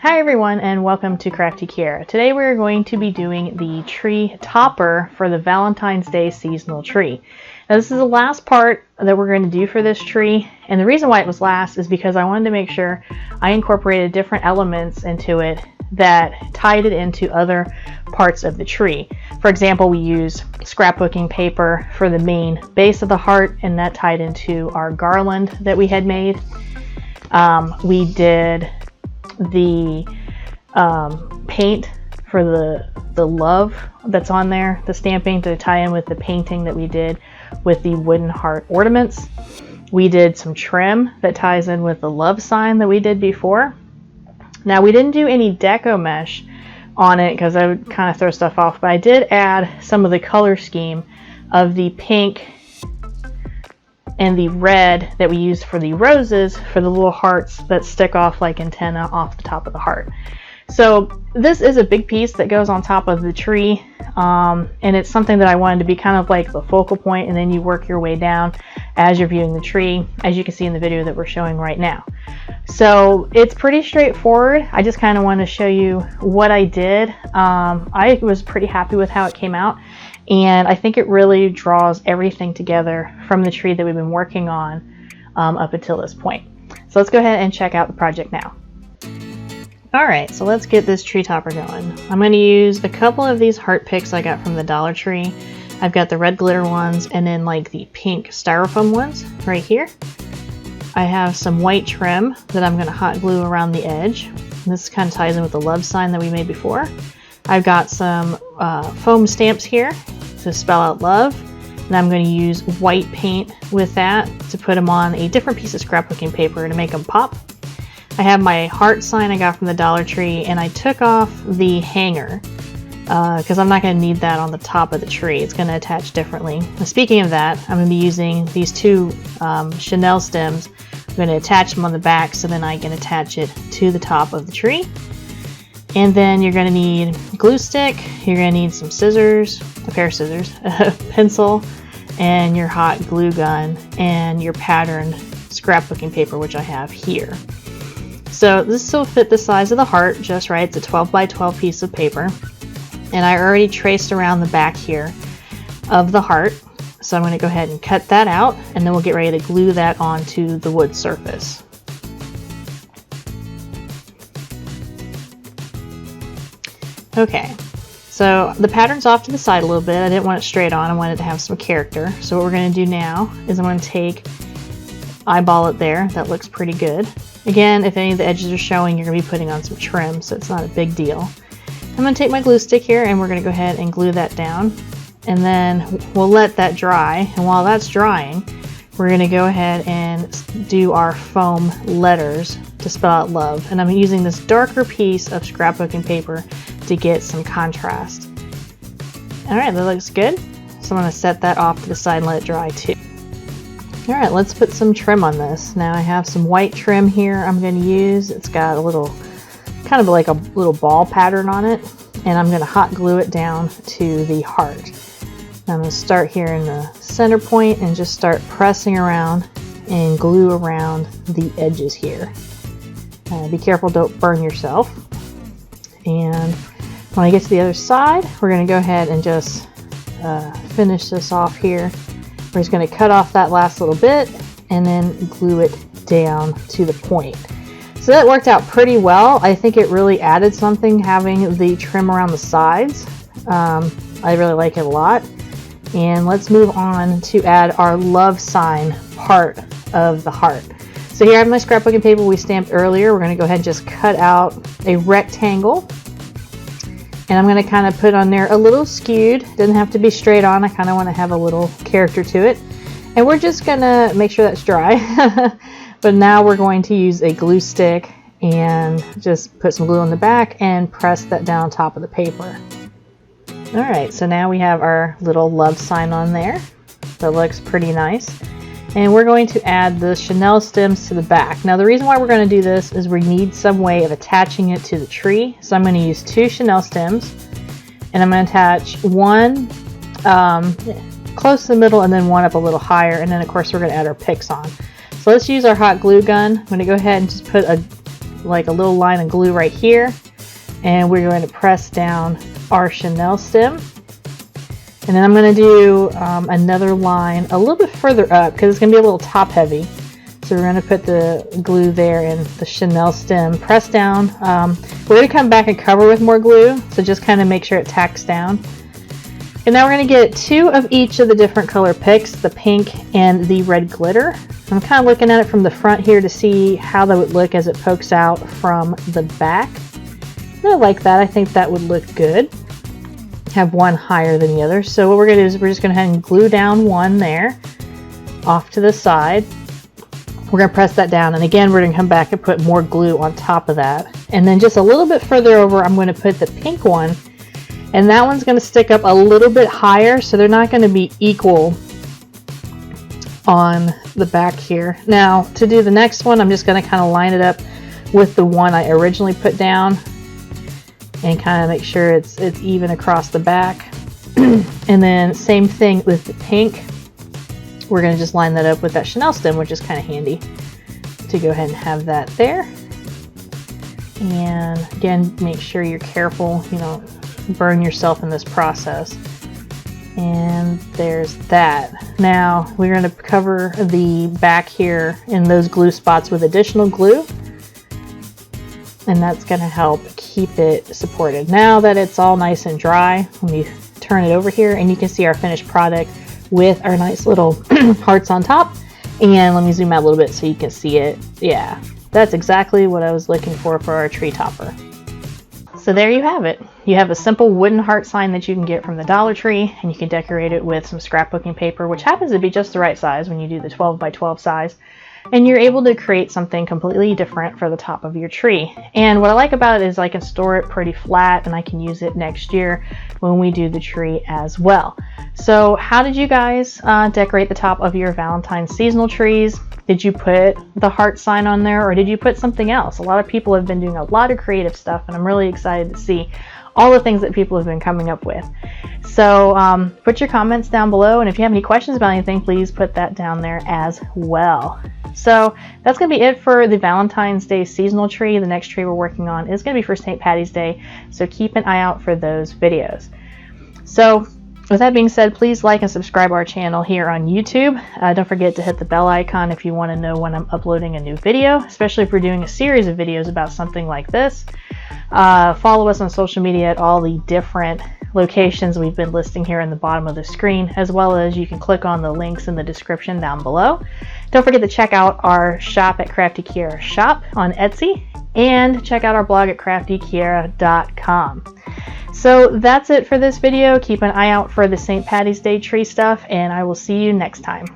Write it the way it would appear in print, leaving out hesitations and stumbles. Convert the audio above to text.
Hi everyone and welcome to Crafty Kiara. Today we're going to be doing the tree topper for the Valentine's Day seasonal tree. Now this is the last part that we're going to do for this tree, and the reason why it was last is because I wanted to make sure I incorporated different elements into it that tied it into other parts of the tree. For example, we use scrapbooking paper for the main base of the heart, and that tied into our garland that we had made. We did the paint for the love that's on there, the stamping to tie in with the painting that we did with the wooden heart ornaments. We did some trim that ties in with the love sign that we did before. Now we didn't do any deco mesh on it because I would kind of throw stuff off, but I did add some of the color scheme of the pink and the red that we used for the roses for the little hearts that stick off like antenna off the top of the heart. So this is a big piece that goes on top of the tree, and it's something that I wanted to be kind of like the focal point, and then you work your way down as you're viewing the tree, as you can see in the video that we're showing right now. So it's pretty straightforward. I just kind of wanted to show you what I did. I was pretty happy with how it came out, and I think it really draws everything together from the tree that we've been working on up until this point. So let's go ahead and check out the project now. Alright, so let's get this tree topper going. I'm going to use a couple of these heart picks I got from the Dollar Tree. I've got the red glitter ones and then like the pink styrofoam ones right here. I have some white trim that I'm going to hot glue around the edge. And this kind of ties in with the love sign that we made before. I've got some foam stamps here to spell out love, and I'm going to use white paint with that to put them on a different piece of scrapbooking paper to make them pop. I have my heart sign I got from the Dollar Tree, and I took off the hanger because I'm not going to need that on the top of the tree. It's going to attach differently. And speaking of that, I'm going to be using these two chenille stems. I'm going to attach them on the back so then I can attach it to the top of the tree. And then you're going to need glue stick, you're going to need some scissors, a pair of scissors, a pencil, and your hot glue gun, and your patterned scrapbooking paper, which I have here. So this will fit the size of the heart just right. It's a 12 by 12 piece of paper. And I already traced around the back here of the heart. So I'm going to go ahead and cut that out, and then we'll get ready to glue that onto the wood surface. Okay, so the pattern's off to the side a little bit. I didn't want it straight on. I wanted to have some character. So what we're going to do now is I'm going to take, eyeball it there. That looks pretty good. Again, if any of the edges are showing, you're going to be putting on some trim, so it's not a big deal. I'm going to take my glue stick here, and we're going to go ahead and glue that down. And then we'll let that dry. And while that's drying, we're going to go ahead and do our foam letters to spell out love. And I'm using this darker piece of scrapbooking paper to get some contrast. Alright, that looks good. So I'm going to set that off to the side and let it dry too. Alright, let's put some trim on this. Now I have some white trim here I'm going to use. It's got a little, kind of like a little ball pattern on it. And I'm going to hot glue it down to the heart. Now I'm going to start here in the center point and just start pressing around and glue around the edges here. Be careful, don't burn yourself. And when I get to the other side, we're going to go ahead and just finish this off here. We're just going to cut off that last little bit and then glue it down to the point. So that worked out pretty well. I think it really added something having the trim around the sides. I really like it a lot. And let's move on to add our love sign part of the heart. So here I have my scrapbooking paper we stamped earlier. We're going to go ahead and just cut out a rectangle. And I'm going to kind of put on there a little skewed. Doesn't have to be straight on. I kind of want to have a little character to it. And we're just going to make sure that's dry. But now we're going to use a glue stick and just put some glue on the back and press that down on top of the paper. Alright, so now we have our little love sign on there. That looks pretty nice. And we're going to add the chenille stems to the back. Now the reason why we're going to do this is we need some way of attaching it to the tree. So I'm going to use two chenille stems, and I'm going to attach one close to the middle and then one up a little higher, and then of course we're going to add our picks on. So let's use our hot glue gun. I'm going to go ahead and just put a like a little line of glue right here, and we're going to press down our chenille stem. And then I'm going to do another line a little bit further up because it's going to be a little top heavy. So we're going to put the glue there and the chenille stem, press down. We're going to come back and cover with more glue, so just kind of make sure it tacks down. And now we're going to get 2 of each of the different color picks, the pink and the red glitter. I'm kind of looking at it from the front here to see how that would look as it pokes out from the back. I like that. I think that would look good. Have one higher than the other. So what we're going to do is we're just going to go ahead and glue down one there off to the side. We're going to press that down, and again we're going to come back and put more glue on top of that. And then just a little bit further over, I'm going to put the pink one, and that one's going to stick up a little bit higher, so they're not going to be equal on the back here. Now to do the next one, I'm just going to kind of line it up with the one I originally put down and kind of make sure it's even across the back. And then same thing with the pink. We're going to just line that up with that chenille stem, which is kind of handy to go ahead and have that there. And again, make sure you're careful, you know, burn yourself in this process. And there's that. Now we're going to cover the back here in those glue spots with additional glue, and that's going to help keep it supported. Now that it's all nice and dry, let me turn it over here and you can see our finished product with our nice little hearts on top. And let me zoom out a little bit so you can see it. Yeah, that's exactly what I was looking for our tree topper. So there you have it. You have a simple wooden heart sign that you can get from the Dollar Tree, and you can decorate it with some scrapbooking paper, which happens to be just the right size when you do the 12 by 12 size. And you're able to create something completely different for the top of your tree. And what I like about it is I can store it pretty flat, and I can use it next year when we do the tree as well. So how did you guys decorate the top of your Valentine's seasonal trees? Did you put the heart sign on there, or did you put something else? A lot of people have been doing a lot of creative stuff, and I'm really excited to see all the things that people have been coming up with. So put your comments down below, and if you have any questions about anything, please put that down there as well. So that's going to be it for the Valentine's Day seasonal tree. The next tree we're working on is going to be for St. Patty's Day, so keep an eye out for those videos. So with that being said, please like and subscribe our channel here on YouTube. Don't forget to hit the bell icon if you want to know when I'm uploading a new video, especially if we're doing a series of videos about something like this. Follow us on social media at all the different locations we've been listing here in the bottom of the screen, as well as you can click on the links in the description down below. Don't forget to check out our shop at Crafty Kiara Shop on Etsy, and check out our blog at craftykiara.com. So that's it for this video. Keep an eye out for the St. Patty's Day tree stuff, and I will see you next time.